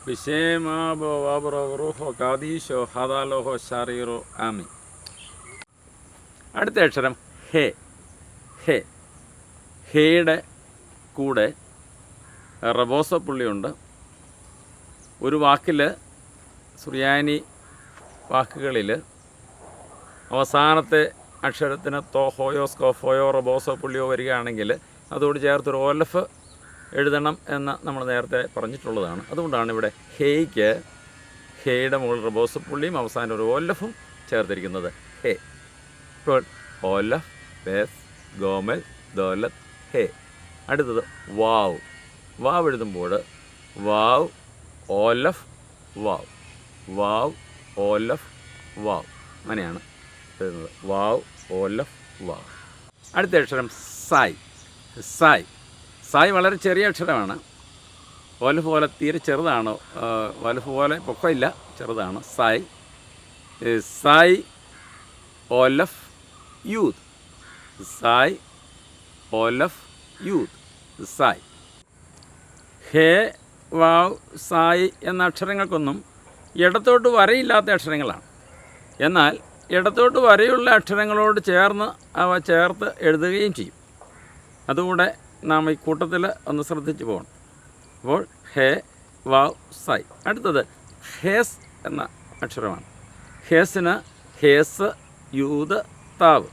ബിഷേമാബോ വാബറോ റൂഹോ കാദീഷോ ഹദാലോഹോ ഷാറീറോ ആമി. അടുത്ത അക്ഷരം ഹേ. ഹേ ഹേയുടെ കൂടെ റബോസ പുള്ളിയുണ്ട്. ഒരു വാക്കിൽ സുറിയാനി വാക്കുകളിൽ അവസാനത്തെ അക്ഷരത്തിന് തോ ഹോയോ സ്കോഫോയോ റബോസോ പുള്ളിയോ വരികയാണെങ്കിൽ അതോട് ചേർത്തൊരു ഓലഫ് എഴുതണം എന്ന് നമ്മൾ നേരത്തെ പറഞ്ഞിട്ടുള്ളതാണ്. അതുകൊണ്ടാണ് ഇവിടെ ഹേയ്ക്ക് ഹേയുടെ മുകളിൽ റബോസ പുള്ളിയും അവസാനം ഒരു ഓലഫും ചേർത്തിരിക്കുന്നത്. ഹേ. ഇപ്പോൾ ഓലഫ്, ബേസ്, ഗോമൽ, ദോലത്ത്, ഹേ. അടുത്തത് വാവ്. വാവ് എഴുതുമ്പോൾ വാവ്, ഓലഫ്, വാവ്, വാവ്, ഓലഫ്, വാവ്, അങ്ങനെയാണ് എഴുതുന്നത്. വാവ്, ഓലഫ്, വാവ്. അടുത്ത അക്ഷരം സായ്. സായ്. സായ് വളരെ ചെറിയ അക്ഷരമാണ്. ഓലഫ് പോലെ തീരെ ചെറുതാണ്. ഓലഫ് പോലെ പൊക്കമില്ല, ചെറുതാണ്. സായ്. സായ്, ഓലഫ്, യൂത്ത്. സായ്, ഓലഫ്, യൂത്ത്, സായ്. ഹേ, വാവ്, സായ് എന്ന അക്ഷരങ്ങൾക്കൊന്നും ഇടത്തോട്ട് വരയില്ലാത്ത അക്ഷരങ്ങളാണ്. എന്നാൽ ഇടത്തോട്ട് വരയുള്ള അക്ഷരങ്ങളോട് ചേർന്ന് അവ ചേർത്ത് എഴുതുകയും ചെയ്യും. അതുകൂടെ നാം ഈ കൂട്ടത്തിൽ ഒന്ന് ശ്രദ്ധിച്ചു പോകണം. അപ്പോൾ ഹേ, വാവ്, സായ്. അടുത്തത് ഹേസ് എന്ന അക്ഷരമാണ്. ഹേസിന് ഹേസ്, യൂത്, താവ്.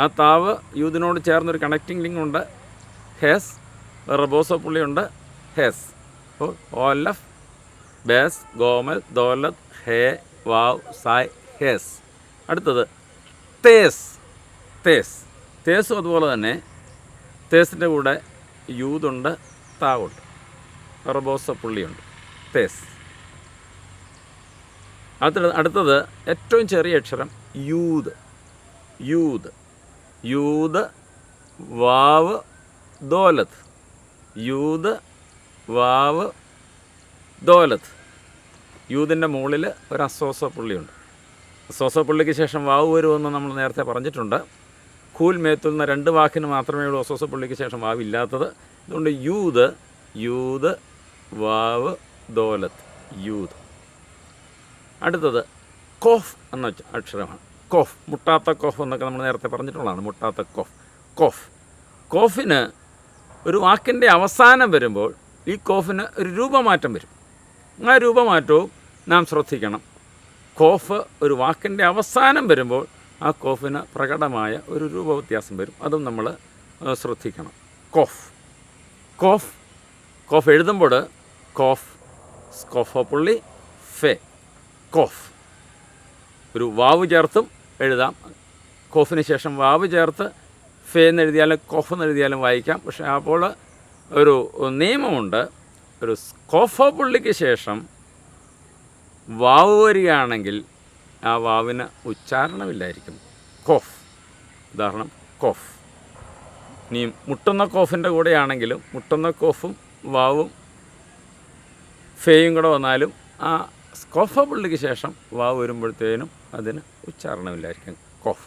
ആ താവ് യൂതിനോട് ചേർന്നൊരു കണക്റ്റിംഗ് ലിങ്ക് ഉണ്ട്. ഹേസ്, റബോസോ പുള്ളിയുണ്ട്. ഹേസ്. അപ്പോൾ ഓലഫ്, ബേസ്, ഗോമൽ, ദോലത്ത്, ഹേ, വാവ്, സായ്, ഹേസ്. അടുത്തത് തേസ്. തേസ്. തേസും അതുപോലെ തന്നെ തേസിൻ്റെ കൂടെ യൂതുണ്ട്, താവുണ്ട്, റബോസ പുള്ളിയുണ്ട്. തേസ്. അടുത്തത് ഏറ്റവും ചെറിയ അക്ഷരം യൂത്. യൂത്. യൂത്, വാവ്, ദോലത്ത്. യൂത്, വാവ്, ദോലത്ത്. യൂതിൻ്റെ മുകളിൽ ഒരു അസോസ പുള്ളിയുണ്ട്. അസോസ പുള്ളിക്ക് ശേഷം വാവ് വരുമെന്ന് നമ്മൾ നേരത്തെ പറഞ്ഞിട്ടുണ്ട്. കൂൽ മേത്തുന്ന രണ്ട് വാക്കിന് മാത്രമേ ഉള്ളൂ അസോസ പുള്ളിക്ക് ശേഷം വാവില്ലാത്തത്. അതുകൊണ്ട് യൂത്, യൂത്, വാവ്, ദോലത്ത്, യൂത്. അടുത്തത് കോഫ് എന്ന അക്ഷരമാണ്. കോഫ്. മുട്ടാത്ത കോഫ് എന്നൊക്കെ നമ്മൾ നേരത്തെ പറഞ്ഞിട്ടുള്ളതാണ്. മുട്ടാത്ത കോഫ്. കോഫ്. കോഫിന് ഒരു വാക്കിൻ്റെ അവസാനം വരുമ്പോൾ ഈ കോഫിന് ഒരു രൂപമാറ്റം വരും. ആ രൂപമാറ്റവും നാം ശ്രദ്ധിക്കണം. കോഫ് ഒരു വാക്കിൻ്റെ അവസാനം വരുമ്പോൾ ആ കോഫിന് പ്രകടമായ ഒരു രൂപവ്യത്യാസം വരും. അതും നമ്മൾ ശ്രദ്ധിക്കണം. കോഫ്. കോഫ്. കോഫ് എഴുതുമ്പോൾ കോഫ്, സ്കോഫോ പുള്ളി, ഫെ. കോഫ്. ഒരു വാവ് ചേർത്തും എഴുതാം. കോഫിന് ശേഷം വാവ് ചേർത്ത് ഫെ എന്നെഴുതിയാലും കോഫ് എന്നെഴുതിയാലും വായിക്കാം. പക്ഷേ അപ്പോൾ ഒരു നിയമമുണ്ട്. ഒരു സ്കോഫോ പുള്ളിക്ക് ശേഷം വാവ് വരികയാണെങ്കിൽ ആ വാവിന് ഉച്ചാരണമില്ലായിരിക്കും. കോഫ്. ഉദാഹരണം കോഫ്. ഇനി മുട്ടുന്ന കോഫിൻ്റെ കൂടെയാണെങ്കിലും മുട്ടുന്ന കോഫും വാവും ഫേയും കൂടെ വന്നാലും ആ സ്കോഫോ പുള്ളിക്ക് ശേഷം വാവ് വരുമ്പോഴത്തേനും അതിന് ഉച്ചാരണമില്ലായിരിക്കും. കോഫ്.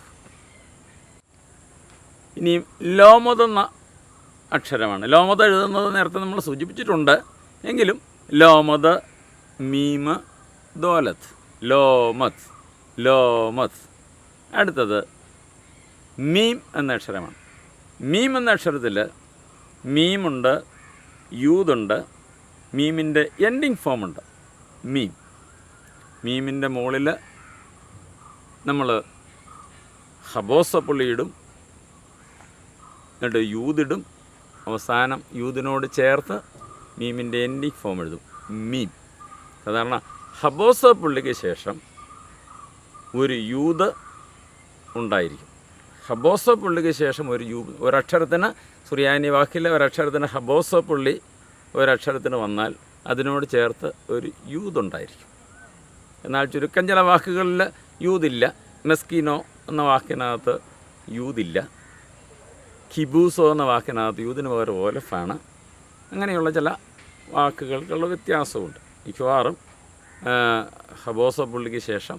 ഇനിയും ലോമത് എന്ന അക്ഷരമാണ്. ലോമത് എഴുതുന്നത് നേരത്തെ നമ്മൾ സൂചിപ്പിച്ചിട്ടുണ്ട്. എങ്കിലും ലോമത്, മീമ്, ദോലത്ത്, ലോമത്ത്, ലോമത്ത്. അടുത്തത് മീം എന്ന അക്ഷരമാണ്. മീം എന്ന അക്ഷരത്തിൽ മീമുണ്ട്, യൂതുണ്ട്, മീമിൻ്റെ എൻഡിങ് ഫോമുണ്ട്. മീം. മീമിൻ്റെ മുകളിൽ നമ്മൾ ഹബോസ പുള്ളിയിടും, എന്നിട്ട് യൂതിടും, അവസാനം യൂതിനോട് ചേർത്ത് മീമിൻ്റെ എൻഡിങ് ഫോം എഴുതും. മീം. സാധാരണ ഹബോസ പുള്ളിക്ക് ശേഷം ഒരു യൂത് ഉണ്ടായിരിക്കും. ഹബോസ പുള്ളിക്ക് ശേഷം ഒരു ഒരക്ഷരത്തിന് സുറിയാനി വാക്കിലെ ഒരക്ഷരത്തിന് ഹബോസ പുള്ളി ഒരക്ഷരത്തിന് വന്നാൽ അതിനോട് ചേർത്ത് ഒരു യൂതുണ്ടായിരിക്കും. എന്നാൽ ചുരുക്കം ചില വാക്കുകളിൽ യൂതില്ല. മെസ്കിനോ എന്ന വാക്കിനകത്ത് യൂതില്ല. കിബൂസോ എന്ന വാക്കിനകത്ത് യൂതിന് പകരം ഓലഫാണ്. അങ്ങനെയുള്ള ചില വാക്കുകൾക്കുള്ള വ്യത്യാസമുണ്ട്. മിക്കവാറും ഹബോസ പുള്ളിക്ക് ശേഷം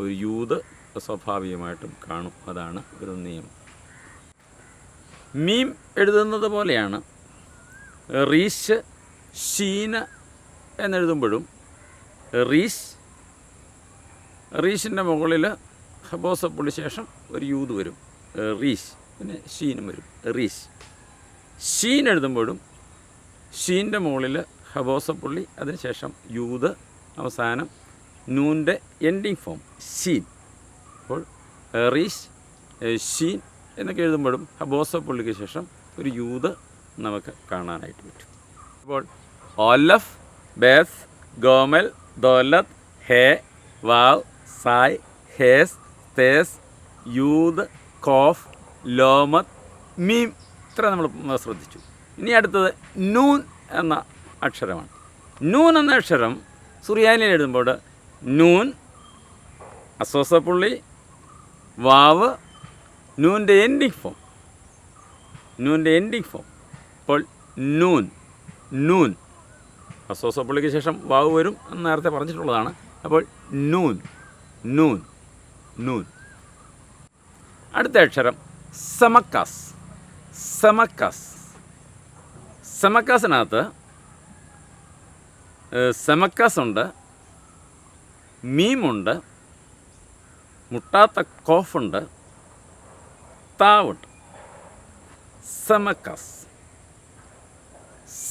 ഒരു യൂത് സ്വാഭാവികമായിട്ടും കാണും. അതാണ് ഒരു നിയമം. മീം എഴുതുന്നത് പോലെയാണ് റീഷ്, ഷീന്, എന്നെഴുതുമ്പോഴും റീഷ്, റീഷിൻ്റെ മുകളിൽ ഹബോസപ്പുള്ളി ശേഷം ഒരു യൂത് വരും, റീഷ്, പിന്നെ ഷീനും വരും, റീഷ്. ഷീൻ എഴുതുമ്പോഴും ഷീൻ്റെ മുകളിൽ ഹബോസപ്പുള്ളി, അതിനുശേഷം യൂത്, അവസാനം നൂൻ്റെ എൻഡിങ് ഫോം ഷീൻ. അപ്പോൾ റീഷ്, ഷീൻ എന്നൊക്കെ എഴുതുമ്പോഴും ഹബോസപ്പുള്ളിക്ക് ശേഷം ഒരു യൂത് നമുക്ക് കാണാനായിട്ട് പറ്റും. അപ്പോൾ ഓലഫ്, ബേസ്, ഗോമൽ, ദോലത്ത്, ഹേ, വാവ്, സായ്, ഹേസ്, തേസ്, യൂത്, കോഫ്, ലോമത്ത്, മീം, ഇത്ര നമ്മൾ ശ്രദ്ധിച്ചു. ഇനി അടുത്തത് നൂൻ എന്ന അക്ഷരമാണ്. നൂൻ എന്ന അക്ഷരം സുറിയാനിയിൽ എഴുതുമ്പോൾ നൂൻ, അസ്വസപ്പുള്ളി, വാവ്, നൂൻ്റെ എൻഡിങ് ഫോം, നൂൻ്റെ എൻഡിങ് ഫോം. അപ്പോൾ നൂൻ, നൂൻ, അസ്വസപ്പുള്ളിക്ക് ശേഷം വാവ് വരും എന്ന് നേരത്തെ പറഞ്ഞിട്ടുള്ളതാണ്. അപ്പോൾ നൂൻ, നൂൻ, നൂൻ. അടുത്ത അക്ഷരം സമക്കാസ്. സമക്കാസ്, സമക്കാസിനകത്ത് സമക്കാസുണ്ട്, മീമുണ്ട്, മുട്ടാത്ത കോഫുണ്ട്, താവുണ്ട്. സമക്കാസ്,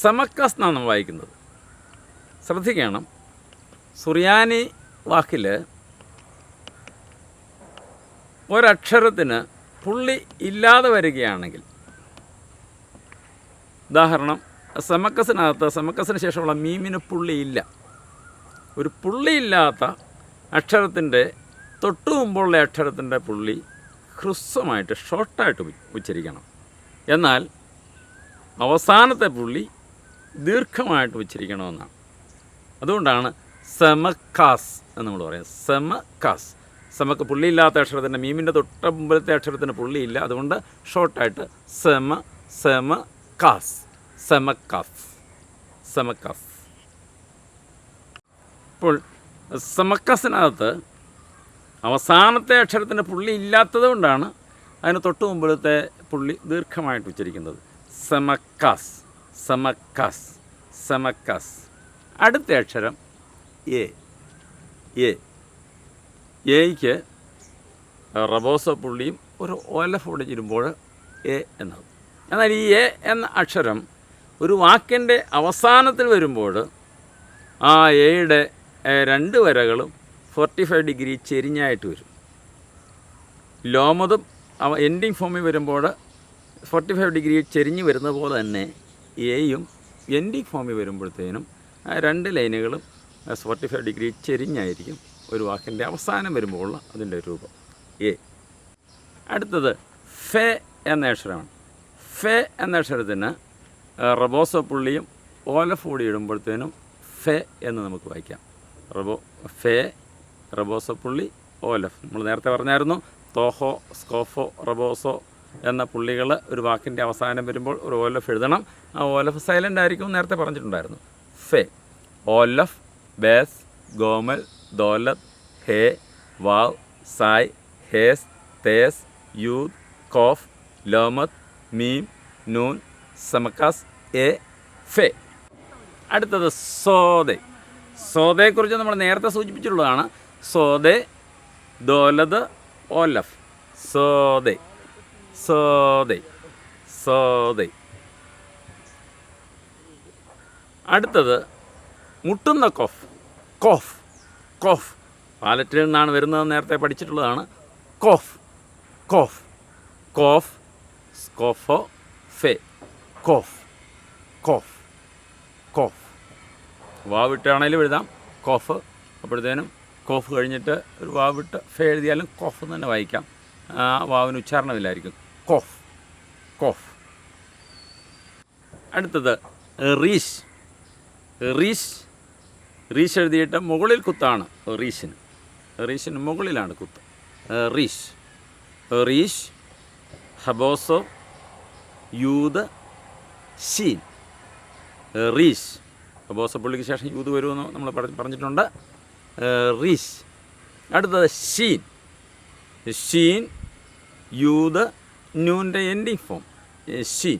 സമക്കാസ് എന്നാണ് നമ്മൾ വായിക്കുന്നത്. ശ്രദ്ധിക്കണം, സുറിയാനി വാക്കിൽ ഒരക്ഷരത്തിന് പുള്ളി ഇല്ലാതെ വരികയാണെങ്കിൽ, ഉദാഹരണം സമക്കസിനകത്ത് സമക്കസിന് ശേഷമുള്ള മീമിന് പുള്ളിയില്ല. ഒരു പുള്ളിയില്ലാത്ത അക്ഷരത്തിൻ്റെ തൊട്ടു മുമ്പുള്ള അക്ഷരത്തിൻ്റെ പുള്ളി ഹ്രസ്വമായിട്ട് ഷോർട്ടായിട്ട് ഉച്ചരിക്കണം. എന്നാൽ അവസാനത്തെ പുള്ളി ദീർഘമായിട്ട് ഉച്ചരിക്കണമെന്നാണ്. അതുകൊണ്ടാണ് സമക്കാസ് എന്ന് നമ്മൾ പറയുന്നത്. സമക്കാസ്, സമക്ക് പുള്ളിയില്ലാത്ത അക്ഷരത്തിൻ്റെ മീമിൻ്റെ തൊട്ട മുമ്പിലത്തെ അക്ഷരത്തിന് പുള്ളിയില്ല, അതുകൊണ്ട് ഷോർട്ടായിട്ട് സമ, സമക്കാസ്, സമക്കാസ്, സമക്കാസ്. ഇപ്പോൾ സമക്കാസിനകത്ത് അവസാനത്തെ അക്ഷരത്തിൻ്റെ പുള്ളി ഇല്ലാത്തത് കൊണ്ടാണ് അതിന് തൊട്ട് മുമ്പിലത്തെ പുള്ളി ദീർഘമായിട്ട് ഉച്ചരിക്കുന്നത്. സമക്കാസ്, സമക്കാസ്, സമക്കാസ്. അടുത്ത അക്ഷരം എ. എ, എയ്ക്ക് റബോസ പുള്ളിയും ഒരു ഓലഫോട് ചേരുമ്പോൾ എ എന്നാകും. എന്നാൽ ഈ എ എന്ന അക്ഷരം ഒരു വാക്കിൻ്റെ അവസാനത്തിൽ വരുമ്പോൾ ആ എയുടെ രണ്ട് വരകളും 45 ഡിഗ്രി ചെരിഞ്ഞായിട്ട് വരും. ലോമതും എൻഡിങ് ഫോമിൽ വരുമ്പോൾ 45 ഡിഗ്രി ചെരിഞ്ഞ് വരുന്ന പോലെ തന്നെ എയും എൻഡിങ് ഫോമിൽ വരുമ്പോഴത്തേനും ആ രണ്ട് ലൈനുകളും 45 ഡിഗ്രി ചെരിഞ്ഞായിരിക്കും ഒരു വാക്കിൻ്റെ അവസാനം വരുമ്പോൾ അതിൻ്റെ രൂപം എ. അടുത്തത് ഫെ എന്ന അക്ഷരമാണ്. ഫെ എന്ന അക്ഷരത്തിന് റബോസ പുള്ളിയും ഓലഫൂടി ഇടുമ്പോഴത്തേനും ഫെ എന്ന് നമുക്ക് വായിക്കാം. ഫെ, റബോസ പുള്ളി, ഓലഫ്. നമ്മൾ നേരത്തെ പറഞ്ഞായിരുന്നു തോഹോ, സ്കോഫോ, റബോസോ എന്ന പുള്ളികൾ ഒരു വാക്കിൻ്റെ അവസാനം വരുമ്പോൾ ഒരു ഓലഫ് എഴുതണം. ആ ഓലഫ് സൈലൻ്റ് ആയിരിക്കും, നേരത്തെ പറഞ്ഞിട്ടുണ്ടായിരുന്നു. ഫെ, ഓലഫ്, ബേസ്, ഗോമൽ, ദോലത്ത്, ഹേ, വാവ്, സായ്, ഹേസ്, തേസ്, യൂദ്, കോഫ്, ലോമത്ത്, മീം, നൂൻ, സമക്കാസ്, എ, ഫെ. അടുത്തത് സോദെ. സോദയെക്കുറിച്ച് നമ്മൾ നേരത്തെ സൂചിപ്പിച്ചിട്ടുള്ളതാണ്. സോദെ, ദോലത്, ഓലഫ്. സോദെ, സോദെ, സോദെ. അടുത്തത് മുട്ടുന്ന കോഫ്. കോഫ്, കോഫ് പാലറ്റിൽ നിന്നാണ് വരുന്നതെന്ന് നേരത്തെ പഠിച്ചിട്ടുള്ളതാണ്. കോഫ്, കോഫ്, കോഫ്, സ്കോഫോ, ഫെ, കോഫ്, കോഫ്, കോഫ്. വാവിട്ടാണേലും എഴുതാം കോഫ്. അപ്പോഴത്തേനും കോഫ് കഴിഞ്ഞിട്ട് ഒരു വാവിട്ട് ഫെ എഴുതിയാലും കോഫ് എന്ന് തന്നെ വായിക്കാം. വാവിന് ഉച്ചാരണമില്ലായിരിക്കും. കോഫ്, കോഫ്. അടുത്തത് റീഷ്. റീഷ്, റീഷ് എഴുതിയിട്ട് മുകളിൽ കുത്താണ് റീഷിന്. റീഷിന് മുകളിലാണ് കുത്ത്. റീഷ്, റീഷ്, ഹബോസോ, യൂദ്, ഷീൻ. റീഷ്, ഹബോസോ പുള്ളിക്ക് ശേഷം യൂദ് വരുമെന്ന് നമ്മൾ പറഞ്ഞിട്ടുണ്ട്. റീഷ്. അടുത്തത് ഷീൻ. ഷീൻ, യൂദ്, നൂൻ്റെ എൻഡിങ് ഫോം ഷീൻ.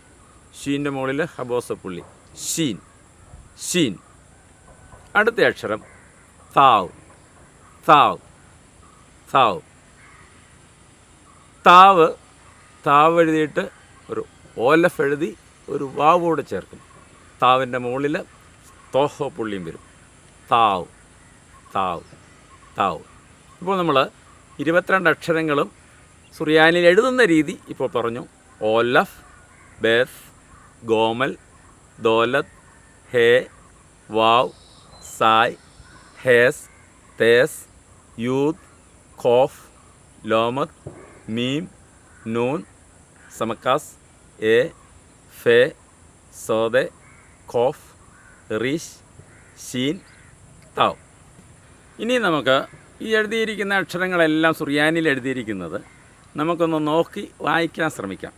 ഷീൻ്റെ മുകളിൽ ഹബോസ പുള്ളി. ഷീൻ, ഷീൻ. അടുത്ത അക്ഷരം താവ്. താവ് താവ് താവ് താവ് എഴുതിയിട്ട് ഒരു ഓലഫ് എഴുതി ഒരു വാവോടെ ചേർക്കും. താവിൻ്റെ മുകളിൽ തോഹോ പുള്ളിയും വരും. താവ് താവ് താവ്. ഇപ്പോൾ നമ്മൾ 22 അക്ഷരങ്ങളും സുറിയാനിയിൽ എഴുതുന്ന രീതി ഇപ്പോൾ പറഞ്ഞു. ഓലഫ്, ബേസ്, ഗോമൽ, ദോലത്ത്, ഹേ, വാവ്, സായ്, ഹേസ്, തേസ്, യൂദ്, ഖോഫ്, ലോമത്ത്, മീം, നൂൻ, സമക്കാസ്, എ, ഫേ, സോദെ, ഖോഫ്, റീഷ്, ഷീൻ, താവ്. ഇനി നമുക്ക് ഈ എഴുതിയിരിക്കുന്ന അക്ഷരങ്ങളെല്ലാം സുറിയാനിയിൽ എഴുതിയിരിക്കുന്നത് നമുക്കൊന്ന് നോക്കി വായിക്കാൻ ശ്രമിക്കാം.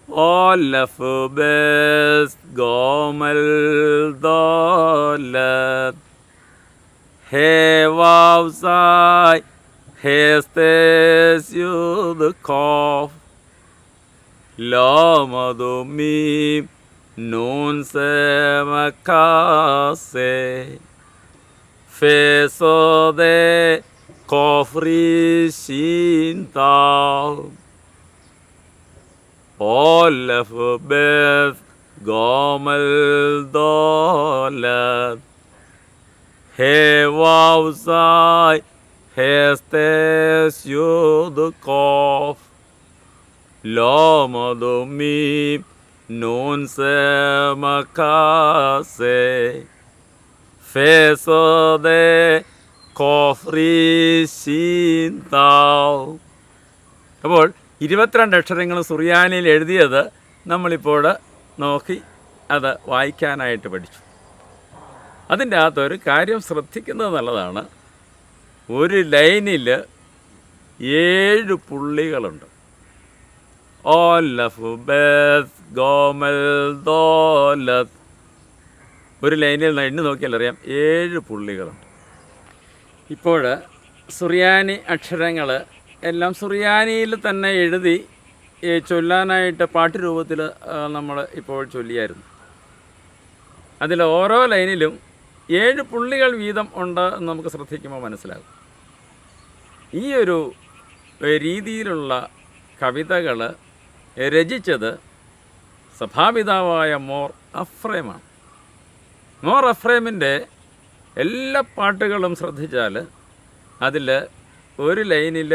ഓലഫ്, ബേസ്, ഗോമൽ, ദോലത്ത്, ഹേ, വാവ്, സായ്, ഹേസ്, തേസ്, യൂദ്, ഖോഫ്, ലോമദ്, മീം, നൂൻ, സേ, മക്കാസെ, ഫേ, സോദെ, ഖോഫ്, റീഷ്, ഷീൻ, താവ്. ഓലഫ്, ബേസ്, ഗോമൽ, ദോലത്ത്, ഹേ, വാവ്, സായ്, ഹേസ്, തേസ്, യൂദ്, ഖോഫ്, ലോമദ്, മീം, നൂൻ, സേ, മക്കാസെ, ഫേ, സോദെ, ഖോഫ്, റീഷ്, ഷീൻ, താവ്. അപ്പോൾ 22 അക്ഷരങ്ങൾ സുറിയാനിയിൽ എഴുതിയത് നമ്മളിപ്പോൾ നോക്കി അത് വായിക്കാനായിട്ട് പഠിച്ചു. അതിൻ്റെ അകത്തൊരു കാര്യം ശ്രദ്ധിക്കുന്നത് നല്ലതാണ്. ഒരു ലൈനിൽ 7 പുള്ളികളുണ്ട്. ഓലഫ്, ബേസ്, ഗോമൽ, ദോലത്ത്. ഒരു ലൈനിൽ എണ്ണി നോക്കിയാൽ അറിയാം 7 പുള്ളികളുണ്ട്. ഇപ്പോൾ സുറിയാനി അക്ഷരങ്ങൾ എല്ലാം സുറിയാനിയിൽ തന്നെ എഴുതി ചൊല്ലാനായിട്ട് പാട്ടുരൂപത്തിൽ നമ്മൾ ഇപ്പോൾ ചൊല്ലിയായിരുന്നു. അതിൽ ഓരോ ലൈനിലും 7 പുള്ളികൾ വീതം ഉണ്ട് എന്ന് നമുക്ക് ശ്രദ്ധിക്കുമ്പോൾ മനസ്സിലാകും. ഈ ഒരു രീതിയിലുള്ള കവിതകൾ രചിച്ചത് സഭാപിതാവായ മോർ അഫ്രേമാണ്. മോർ അഫ്രേമിൻ്റെ എല്ലാ പാട്ടുകളും ശ്രദ്ധിച്ചാൽ അതിൽ ഒരു ലൈനിൽ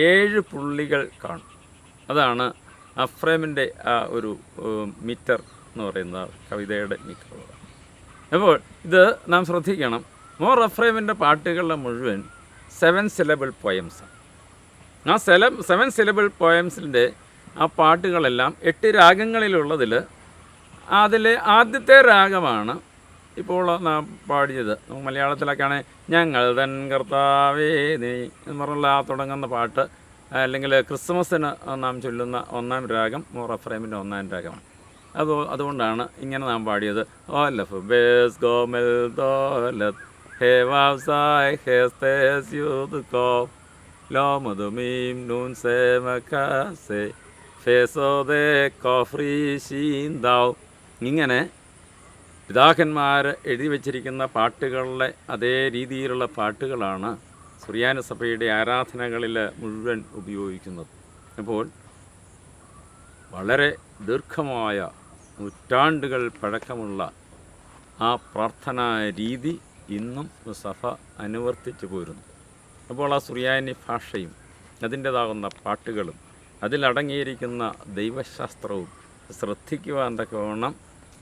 7 പുള്ളികൾ കാണും. അതാണ് അഫ്രേമിൻ്റെ ആ ഒരു മീറ്റർ എന്ന് പറയുന്ന കവിതയുടെ മീറ്റർ. അപ്പോൾ ഇത് നാം ശ്രദ്ധിക്കണം. മോർ അഫ്രേമിൻ്റെ പാട്ടുകളുടെ മുഴുവൻ 7 സിലബിൾ പോയംസാണ്. ആ 7 സിലബിൾ പോയംസിൻ്റെ ആ പാട്ടുകളെല്ലാം 8 രാഗങ്ങളിലുള്ളതിൽ അതിൽ ആദ്യത്തെ രാഗമാണ് ഇപ്പോൾ നാം പാടിയത്. മലയാളത്തിലൊക്കെയാണ് ഞങ്ങൾ തൻ കർത്താവേ നീ എന്ന് പറഞ്ഞുള്ള ആ തുടങ്ങുന്ന പാട്ട്, അല്ലെങ്കിൽ ക്രിസ്മസിന് നാം ചൊല്ലുന്ന 1-ാം രാഗം മോർ അഫ്രേമിൻ്റെ 1-ാം രാഗമാണ്. അതുകൊണ്ടാണ് ഇങ്ങനെ നാം പാടിയത്. ഓലഫ്, ബേസ്, ഗോമൽ, ദോലത്ത്, ഹേ, വാവ്, സായ്, ഹേസ്, തേസ്, യൂദ്, ഖോഫ്, ലോമദ്, മീം, നൂൻ, സേ, മക്കാസെ, ഫേ, സോദെ, ഖോഫ്, റീഷ്, ഷീൻ, താവ്. ഇങ്ങനെ പിതാക്കന്മാർ എഴുതി വച്ചിരിക്കുന്ന പാട്ടുകളിലെ അതേ രീതിയിലുള്ള പാട്ടുകളാണ് സുറിയാനി സഭയുടെ ആരാധനകളിൽ മുഴുവൻ ഉപയോഗിക്കുന്നത്. അപ്പോൾ വളരെ ദീർഘമായ നൂറ്റാണ്ടുകൾ പഴക്കമുള്ള ആ പ്രാർത്ഥനാ രീതി ഇന്നും സഭ അനുവർത്തിച്ചു പോരുന്നു. അപ്പോൾ ആ സുറിയാനി ഭാഷയും അതിൻ്റേതാകുന്ന പാട്ടുകളും അതിലടങ്ങിയിരിക്കുന്ന ദൈവശാസ്ത്രവും ശ്രദ്ധിക്കുവാൻ തക്കവണ്ണം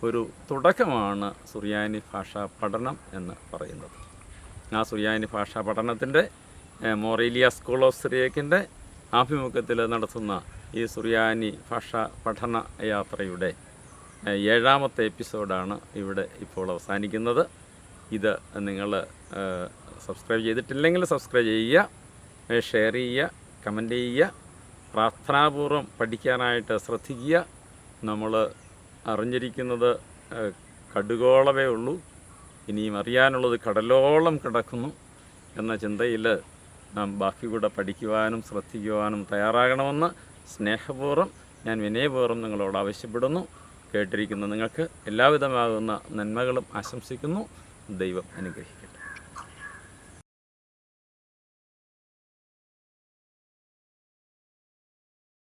ഒരു തുടക്കമാണ് സുറിയാനി ഭാഷാ പഠനം എന്ന് പറയുന്നത്. ആ സുറിയാനി ഭാഷാ പഠനത്തിൻ്റെ മൊറേലിയ സ്കൂൾ ഓഫ് സിറിയക്കിൻ്റെ ആഭിമുഖ്യത്തിൽ നടത്തുന്ന ഈ സുറിയാനി ഭാഷാ പഠന യാത്രയുടെ 7ാമത്തെ എപ്പിസോഡാണ് ഇവിടെ ഇപ്പോൾ അവസാനിക്കുന്നത്. ഇത് നിങ്ങൾ സബ്സ്ക്രൈബ് ചെയ്തിട്ടില്ലെങ്കിൽ സബ്സ്ക്രൈബ് ചെയ്യുക, ഷെയർ ചെയ്യുക, കമൻറ്റ് ചെയ്യുക, പ്രാർത്ഥനാപൂർവ്വം പഠിക്കാനായിട്ട് ശ്രദ്ധിക്കുക. നമ്മൾ അറിഞ്ഞിരിക്കുന്നത് കടുകോളമേ ഉള്ളൂ, ഇനിയും അറിയാനുള്ളത് കടലോളം കിടക്കുന്നു എന്ന ചിന്തയിൽ നാം ബാക്കി കൂടെ പഠിക്കുവാനും ശ്രദ്ധിക്കുവാനും തയ്യാറാകണമെന്ന് സ്നേഹപൂർവ്വം ഞാൻ വിനയപൂർവ്വം നിങ്ങളോട് ആവശ്യപ്പെടുന്നു. കേട്ടിരിക്കുന്ന നിങ്ങൾക്ക് എല്ലാവിധമാകുന്ന നന്മകളും ആശംസിക്കുന്നു. ദൈവം അനുഗ്രഹിക്കട്ടെ.